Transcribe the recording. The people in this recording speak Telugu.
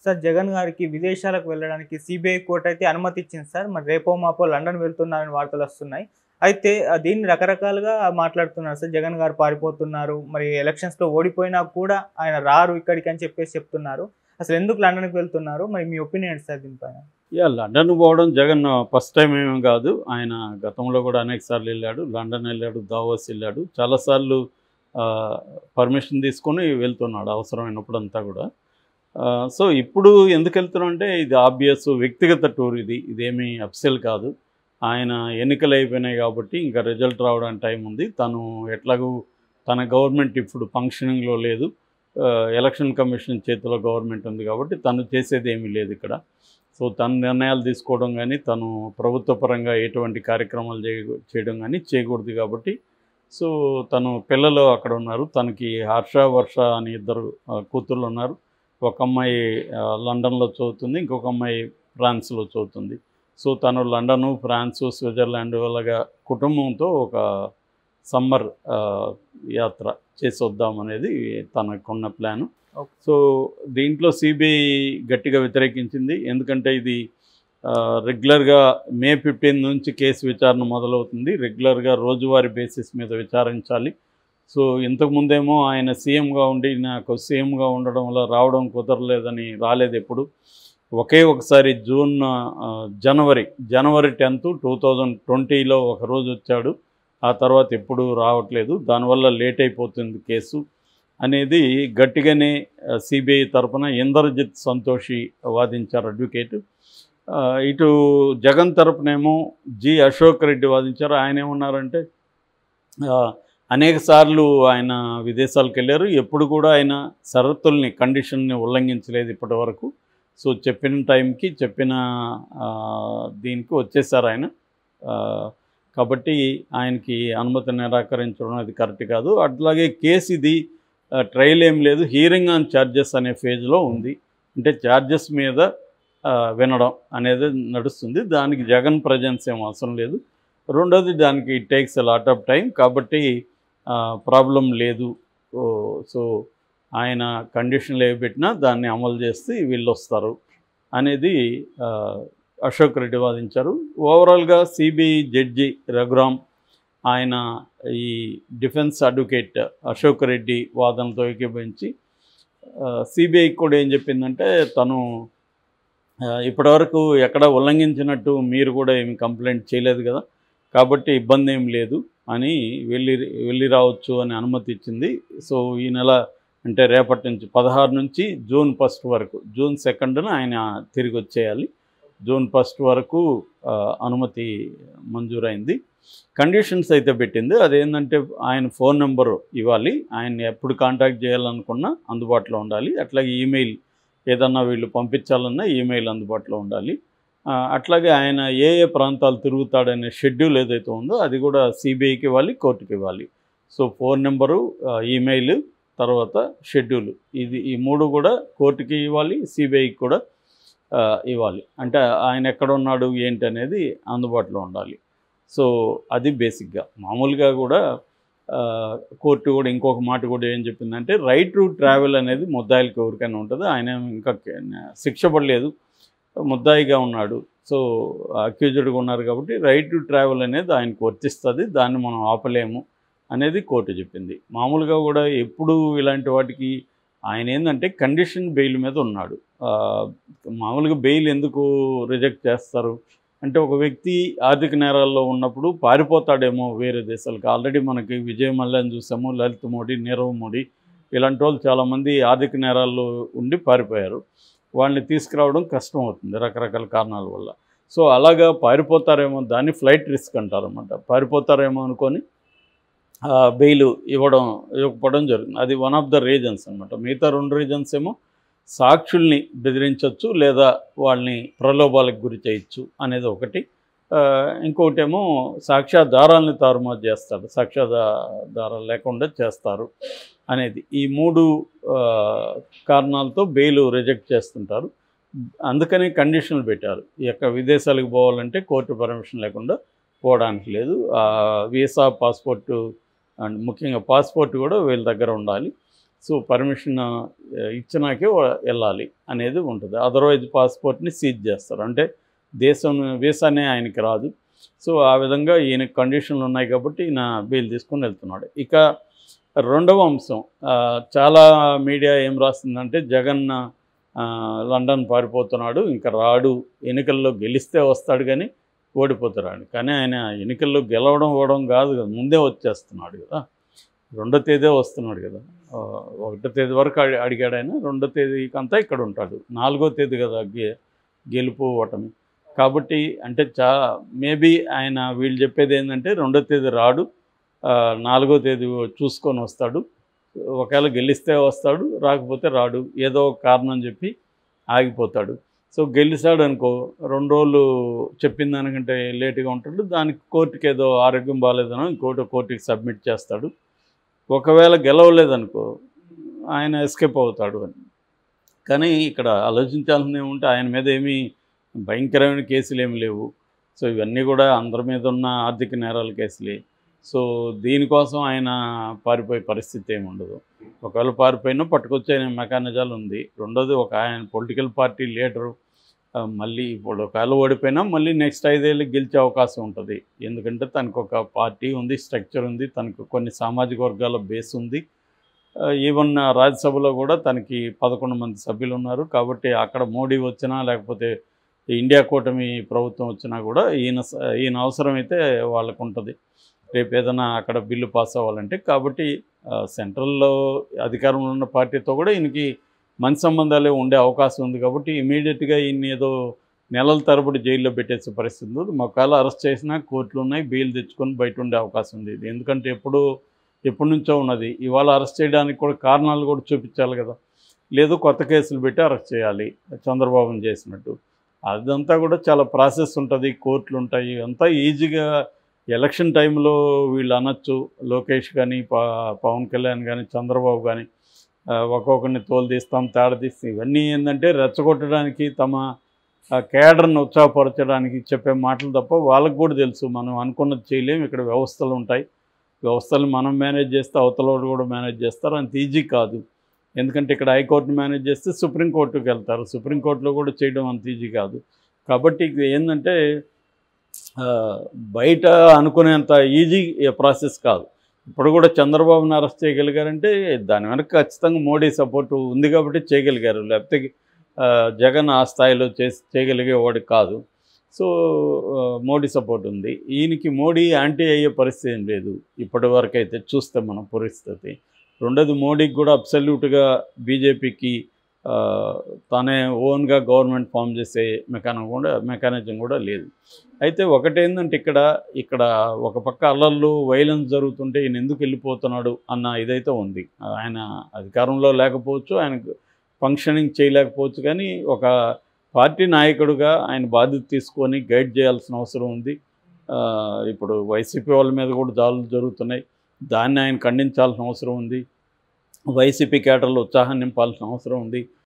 సార్ జగన్ గారికి విదేశాలకు వెళ్ళడానికి సిబిఐ కోర్ట్ అయితే అనుమతి ఇచ్చింది సార్. మరి రేపో మాపో లండన్ వెళ్తున్నారని వార్తలొస్తున్నాయి. అయితే దీన్ని రకరకాలుగా మాట్లాడుతున్నారు సార్. జగన్ గారు పారిపోతున్నారు. మరి ఎలక్షన్స్‌లో ఓడిపోయినా కూడా ఆయన రారు ఇక్కడికి అని చెప్పేసి చెప్తున్నారు. అసలెందుకు లండన్‌కి వెళ్తున్నారు? మరి మీ ఒపీనియన్ ఏంటి సార్ దీనిపైన? లండన్ పోవడం జగన్ ఫస్ట్ టైం ఏమీ కాదు. ఆయన గతంలో కూడా అనేక సార్లు వెళ్ళాడు. లండన్ వెళ్ళాడు, దావోస్ వెళ్ళాడు. చాలాసార్లు పర్మిషన్ తీసుకొని వెళ్తున్నాడు అవసరమైనప్పుడంతా కూడా. సో ఇప్పుడు ఎందుకు వెళ్తున్నాం అంటే ఇది ఆబ్వియస్ వ్యక్తిగత టూర్ ఇది. ఇదేమీ అఫీషియల్ కాదు. ఆయన ఎన్నికలు అయిపోయినాయి కాబట్టి ఇంకా రిజల్ట్ రావడానికి టైం ఉంది. తను ఎట్లాగూ తన గవర్నమెంట్ ఇప్పుడు ఫంక్షనింగ్లో లేదు. ఎలక్షన్ కమిషన్ చేతిలో గవర్నమెంట్ ఉంది కాబట్టి తను చేసేది ఏమీ లేదు ఇక్కడ. సో తన నిర్ణయాలు తీసుకోవడం కానీ తను ప్రభుత్వ పరంగా ఎటువంటి కార్యక్రమాలు చేయడం కానీ చేయకూడదు కాబట్టి సో తను పిల్లలు అక్కడ ఉన్నారు. తనకి హర్ష, వర్ష అని ఇద్దరు కూతుర్లు ఉన్నారు. ఒక అమ్మాయి లండన్లో చదువుతుంది, ఇంకొక అమ్మాయి ఫ్రాన్స్లో చదువుతుంది. సో తను లండను, ఫ్రాన్సు, స్విట్జర్లాండ్ అలాగా కుటుంబంతో ఒక సమ్మర్ యాత్ర చేసి వద్దామనేది తనకున్న ప్లాను. సో దీంట్లో సిబిఐ గట్టిగా వ్యతిరేకించింది. ఎందుకంటే ఇది రెగ్యులర్గా మే 15 నుంచి కేసు విచారణ మొదలవుతుంది. రెగ్యులర్గా రోజువారీ బేసిస్ మీద విచారించాలి. సో ఇంతకుముందేమో ఆయన సీఎంగా ఉండి నాకు సీఎంగా ఉండడం వల్ల రావడం కుదరలేదని రాలేదు ఎప్పుడు. ఒకే ఒకసారి జనవరి 10th 2020లో ఒకరోజు వచ్చాడు. ఆ తర్వాత ఎప్పుడు రావట్లేదు. దానివల్ల లేట్ అయిపోతుంది కేసు అనేది గట్టిగానే సిబిఐ తరఫున ఇందర్జిత్ సంతోషి వాదించారు అడ్వకేట్. ఇటు జగన్ తరపునేమో జి అశోక్ రెడ్డి వాదించారు. ఆయన ఏమన్నారంటే అనేక సార్లు ఆయన విదేశాలకు వెళ్ళారు. ఎప్పుడు కూడా ఆయన షరతుల్ని కండిషన్ని ఉల్లంఘించలేదు ఇప్పటి వరకు. సో చెప్పిన టైంకి చెప్పిన దీనికి వచ్చేసారు ఆయన. కాబట్టి ఆయనకి అనుమతి నిరాకరించడం అది కరెక్ట్ కాదు. అట్లాగే కేసు ఇది ట్రయల్ ఏం లేదు, హియరింగ్ ఆన్ ఛార్జెస్ అనే ఫేజ్లో ఉంది. అంటే ఛార్జెస్ మీద వినడం అనేది నడుస్తుంది. దానికి జగన్ ప్రజెన్స్ ఏం అవసరం లేదు. రెండోది దానికి it takes a lot of time కాబట్టి ప్రాబ్లం లేదు. సో ఆయన కండిషన్లు ఏవి పెట్టినా దాన్ని అమలు చేస్తే వీళ్ళు వస్తారు అనేది అశోక్ రెడ్డి వాదించారు. ఓవరాల్గా సిబిఐ జడ్జి రఘురామ్ ఆయన ఈ డిఫెన్స్ అడ్వకేట్ అశోక్ రెడ్డి వాదనతో ఏకీభవించి సిబిఐకి కూడా ఏం చెప్పిందంటే తను ఇప్పటివరకు ఎక్కడ ఉల్లంఘించినట్టు మీరు కూడా ఏమి కంప్లైంట్ చేయలేదు కదా, కాబట్టి ఇబ్బంది ఏం లేదు అని వెళ్ళి రావచ్చు అని అనుమతి ఇచ్చింది. సో ఈ నెల అంటే రేపటి నుంచి 16 నుంచి జూన్ 1 వరకు, జూన్ 2న ఆయన తిరిగి వచ్చేయాలి. జూన్ 1 వరకు అనుమతి మంజూరైంది. కండిషన్స్ అయితే పెట్టింది. అదేంటంటే ఆయన ఫోన్ నెంబరు ఇవ్వాలి, ఆయన ఎప్పుడు కాంటాక్ట్ చేయాలనుకున్నా అందుబాటులో ఉండాలి. అట్లాగే ఈమెయిల్ ఏదన్నా వీళ్ళు పంపించాలన్నా ఈమెయిల్ అందుబాటులో ఉండాలి. అట్లాగే ఆయన ఏ ప్రాంతాలు తిరుగుతాడనే షెడ్యూల్ ఏదైతే ఉందో అది కూడా సిబిఐకి ఇవ్వాలి, కోర్టుకి ఇవ్వాలి. సో ఫోన్ నెంబరు, ఈమెయిల్, తర్వాత షెడ్యూల్, ఈ 3 కూడా కోర్టుకి ఇవ్వాలి, సిబిఐకి కూడా ఇవ్వాలి. అంటే ఆయన ఎక్కడ ఉన్నాడు ఏంటి అనేది అందుబాటులో ఉండాలి. సో అది బేసిక్గా. మామూలుగా కూడా కోర్టు కూడా ఇంకొక మాట కూడా ఏం చెప్పిందంటే రైట్ టు ట్రావెల్ అనేది ముద్దాయిలకి ఎవరికైనా ఉంటుంది. ఆయన ఇంకా శిక్ష పడలేదు, ముద్దాయిగా ఉన్నాడు. సో అక్యూజ్డ్గా ఉన్నారు కాబట్టి రైట్ టు ట్రావెల్ అనేది ఆయనకు వర్తిస్తుంది, దాన్ని మనం ఆపలేము అనేది కోర్టు చెప్పింది. మామూలుగా కూడా ఎప్పుడు ఇలాంటి వాటికి ఆయన ఏంటంటే కండిషన్ బెయిల్ మీద ఉన్నాడు. మామూలుగా బెయిల్ ఎందుకు రిజెక్ట్ చేస్తారు అంటే ఒక వ్యక్తి ఆర్థిక నేరాల్లో ఉన్నప్పుడు పారిపోతాడేమో వేరే దేశాలకు. ఆల్రెడీ మనకి విజయ్ మల్యాని చూసాము, లలిత్ మోడీ, నీరవ్ మోడీ ఇలాంటి వాళ్ళు చాలామంది ఆర్థిక నేరాల్లో ఉండి పారిపోయారు. వాళ్ళని తీసుకురావడం కష్టం అవుతుంది రకరకాల కారణాల వల్ల. సో అలాగా పారిపోతారేమో, దాన్ని ఫ్లైట్ రిస్క్ అంటారన్నమాట. పారిపోతారేమో అనుకొని బెయిల్ ఇవ్వకపోవడం జరుగుతుంది. అది వన్ ఆఫ్ ద రీజన్స్ అనమాట. మిగతా 2 రీజన్స్ ఏమో సాక్షుల్ని బెదిరించవచ్చు లేదా వాళ్ళని ప్రలోభాలకు గురి చేయొచ్చు అనేది ఒకటి. ఇంకొకటేమో సాక్ష్యాధారాలని తారుమారు చేస్తాడు, సాక్ష్యాధారాలు లేకుండా చేస్తారు అనేది. ఈ 3 కారణాలతో బెయిల్ రిజెక్ట్ చేస్తుంటారు. అందుకని కండిషన్లు పెట్టారు. విదేశాలకు పోవాలంటే కోర్టు పర్మిషన్ లేకుండా పోవడానికి లేదు. వీసా, పాస్పోర్టు అండ్ ముఖ్యంగా పాస్పోర్ట్ కూడా వీళ్ళ దగ్గర ఉండాలి. సో పర్మిషన్ ఇచ్చినాకే వెళ్ళాలి అనేది ఉంటుంది. అదర్వైజ్ పాస్పోర్ట్ని సీజ్ చేస్తారు. అంటే దేశం వీసానే ఆయనకి రాదు. సో ఆ విధంగా ఈయన కండిషన్లు ఉన్నాయి కాబట్టి ఈయన బెయిల్ తీసుకొని వెళ్తున్నాడు. ఇక రెండవ అంశం, చాలా మీడియా ఏం రాస్తుందంటే జగన్ లండన్ పారిపోతున్నాడు, ఇంకా రాడు, ఎన్నికల్లో గెలిస్తే వస్తాడు కానీ ఓడిపోతున్నాడు. కానీ ఆయన ఎన్నికల్లో గెలవడం కాదు కదా, ముందే వచ్చేస్తున్నాడు కదా, 2వ తేదీ వస్తున్నాడు కదా. 1వ తేదీ వరకు అడిగాడు ఆయన, 2వ తేదీకంతా ఇక్కడ ఉంటాడు. 4వ తేదీ కదా గెలుపు ఓటమి. కాబట్టి అంటే మేబీ ఆయన వీళ్ళు చెప్పేది ఏంటంటే 2వ తేదీ రాడు, 4వ తేదీ చూసుకొని వస్తాడు, ఒకవేళ గెలిస్తే వస్తాడు, రాకపోతే రాడు, ఏదో ఒక కారణం చెప్పి ఆగిపోతాడు. సో గెలిచాడు అనుకో 2 రోజులు చెప్పిన దానికంటే లేటుగా ఉంటాడు, దానికి కోర్టుకి ఏదో ఆరోగ్యం బాగాలేదనో ఇంకోటి కోర్టుకి సబ్మిట్ చేస్తాడు. ఒకవేళ గెలవలేదనుకో ఆయన ఎస్కేప్ అవుతాడు అని. కానీ ఇక్కడ ఆలోచించాల్సింది ఏముంటే ఆయన మీద ఏమీ భయంకరమైన కేసులు ఏమి లేవు. సో ఇవన్నీ కూడా అందరి మీద ఉన్న ఆర్థిక నేరాల కేసులే. సో దీనికోసం ఆయన పారిపోయే పరిస్థితి ఏమి ఉండదు. ఒకవేళ పారిపోయినా పట్టుకొచ్చే మెకానిజాలు ఉంది. రెండోది ఆయన పొలిటికల్ పార్టీ లీడరు, మళ్ళీ ఇప్పుడు ఒకవేళ ఓడిపోయినా మళ్ళీ నెక్స్ట్ 5 ఏళ్ళకి గెలిచే అవకాశం ఉంటుంది. ఎందుకంటే తనకు ఒక పార్టీ ఉంది, స్ట్రక్చర్ ఉంది, తనకు కొన్ని సామాజిక వర్గాల బేస్ ఉంది. ఈవెన్ రాజ్యసభలో కూడా తనకి 11 మంది సభ్యులు ఉన్నారు. కాబట్టి అక్కడ మోడీ వచ్చినా లేకపోతే ఇండియా కూటమి ప్రభుత్వం వచ్చినా కూడా ఈయన అవసరమైతే వాళ్ళకు ఉంటుంది రేపు ఏదైనా అక్కడ బిల్లు పాస్ అవ్వాలంటే. కాబట్టి సెంట్రల్లో అధికారంలో ఉన్న పార్టీతో కూడా ఈయనకి మంచి సంబంధాలే ఉండే అవకాశం ఉంది. కాబట్టి ఇమీడియట్గా ఈయన ఏదో నెలల తరబడి జైల్లో పెట్టేసే పరిస్థితి ఉంది. ఒకవేళ అరెస్ట్ చేసినా కోర్టులు ఉన్నాయి, బెయిల్ తెచ్చుకొని బయట ఉండే అవకాశం ఉంది. ఇది ఎందుకంటే ఎప్పటి నుంచో ఉన్నది. ఇవాళ అరెస్ట్ చేయడానికి కూడా కారణాలు కూడా చూపించాలి కదా. లేదు కొత్త కేసులు పెట్టి అరెస్ట్ చేయాలి చంద్రబాబుని చేసినట్టు. అదంతా కూడా చాలా ప్రాసెస్ ఉంటుంది, కోర్టులు ఉంటాయి. అంతా ఈజీగా ఎలక్షన్ టైంలో వీళ్ళు అనొచ్చు, లోకేష్ కానీ పవన్ కళ్యాణ్ కానీ చంద్రబాబు కానీ ఒక్కొక్కరిని తోలుదీస్తాం, తేడదీస్తాం. ఇవన్నీ ఏంటంటే రెచ్చగొట్టడానికి, తమ కేడర్ను ఉత్సాహపరచడానికి చెప్పే మాటలు తప్ప వాళ్ళకు కూడా తెలుసు మనం అనుకున్నది చేయలేము. ఇక్కడ వ్యవస్థలు ఉంటాయి, వ్యవస్థలు మనం మేనేజ్ చేస్తే అవతల కూడా మేనేజ్ చేస్తారు. అంత ఈజీ కాదు. ఎందుకంటే ఇక్కడ హైకోర్టును మేనేజ్ చేస్తే సుప్రీంకోర్టుకి వెళ్తారు, సుప్రీంకోర్టులో కూడా చేయడం అంత ఈజీ కాదు. కాబట్టి ఇది ఏంటంటే బయట అనుకునేంత ఈజీ ప్రాసెస్ కాదు. ఇప్పుడు కూడా చంద్రబాబుని అరెస్ట్ చేయగలిగారంటే దాని వెనక ఖచ్చితంగా మోడీ సపోర్టు ఉంది కాబట్టి చేయగలిగారు. లేకపోతే జగన్ ఆ స్థాయిలో చేయగలిగేవాడు కాదు. సో మోడీ సపోర్ట్ ఉంది. ఈయనకి మోడీ యాంటీ అయ్యే పరిస్థితి ఏం లేదు ఇప్పటి వరకు అయితే చూస్తే మనం పరిస్థితి. రెండోది మోడీకి కూడా అబ్సల్యూట్గా బీజేపీకి తనే ఓన్గా గవర్నమెంట్ ఫామ్ చేసే మెకానిజం కూడా లేదు. అయితే ఒకటేందంటే ఇక్కడ ఒక పక్క అల్లర్లు వైలెన్స్ జరుగుతుంటే ఈయన ఎందుకు వెళ్ళిపోతున్నాడు అన్న ఇదైతే ఉంది. ఆయన అధికారంలో లేకపోవచ్చు, ఆయనకు ఫంక్షనింగ్ చేయలేకపోవచ్చు, కానీ ఒక పార్టీ నాయకుడిగా ఆయన బాధ్యత తీసుకొని గైడ్ చేయాల్సిన అవసరం ఉంది. ఇప్పుడు వైసీపీ వాళ్ళ మీద కూడా దాడులు జరుగుతున్నాయి, దాన్ని ఆయన ఖండించాల్సిన అవసరం ఉంది. వైసీపీ కేడర్లో ఉత్సాహం నింపాల్సిన అవసరం ఉంది.